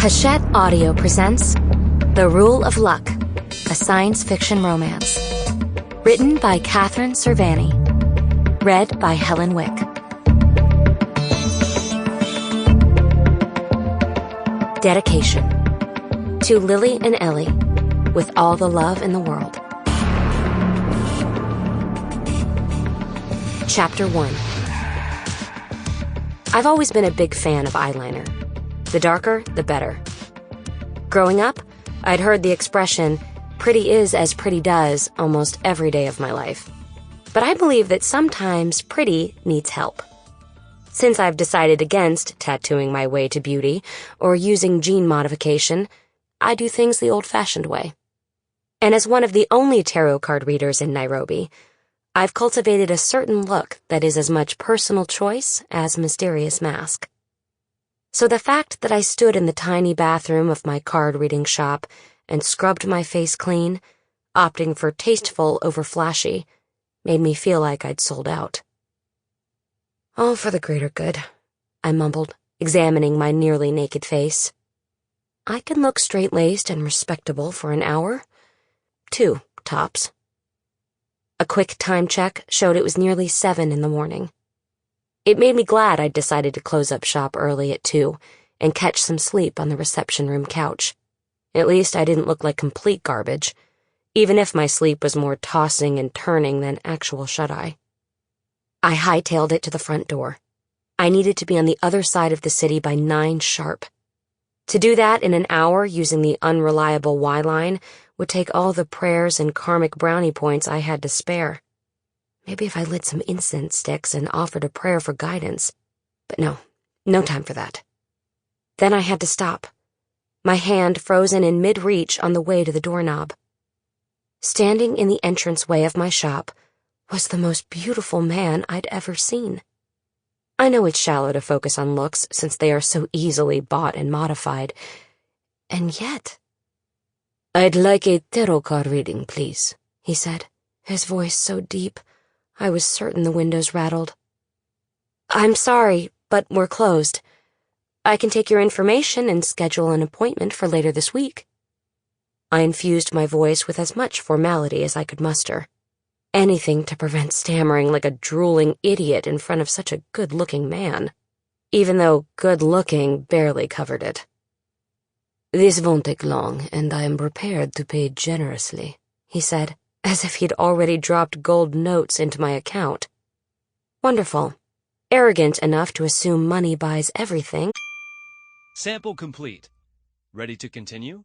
Hachette Audio presents The Rule of Luck, a science fiction romance. Written by Cerveny. Read by Helen Wick. Dedication. To Lily and Ellie, with all the love in the world. Chapter 1. I've always been a big fan of eyeliner. The darker, the better. Growing up, I'd heard the expression, pretty is as pretty does, almost every day of my life. But I believe that sometimes pretty needs help. Since I've decided against tattooing my way to beauty or using gene modification, I do things the old-fashioned way. And as one of the only tarot card readers in Nairobi, I've cultivated a certain look that is as much personal choice as mysterious mask. So the fact that I stood in the tiny bathroom of my card-reading shop and scrubbed my face clean, opting for tasteful over flashy, made me feel like I'd sold out. All for the greater good, I mumbled, examining my nearly naked face. I can look straight-laced and respectable for an hour. 2, tops. A quick time check showed it was nearly 7 in the morning. It made me glad I'd decided to close up shop early at 2 and catch some sleep on the reception room couch. At least I didn't look like complete garbage, even if my sleep was more tossing and turning than actual shut-eye. I hightailed it to the front door. I needed to be on the other side of the city by 9 sharp. To do that in an hour using the unreliable Y-line would take all the prayers and karmic brownie points I had to spare. Maybe if I lit some incense sticks and offered a prayer for guidance. But no time for that. Then I had to stop, my hand frozen in mid-reach on the way to the doorknob. Standing in the entranceway of my shop was the most beautiful man I'd ever seen. I know it's shallow to focus on looks since they are so easily bought and modified, and yet... "I'd like a tarot card reading, please," he said, his voice so deep, I was certain the windows rattled. "I'm sorry, but we're closed. I can take your information and schedule an appointment for later this week." I infused my voice with as much formality as I could muster. Anything to prevent stammering like a drooling idiot in front of such a good-looking man, even though good-looking barely covered it. "This won't take long, and I am prepared to pay generously," he said, as if he'd already dropped gold notes into my account. Wonderful. Arrogant enough to assume money buys everything. Sample complete. Ready to continue?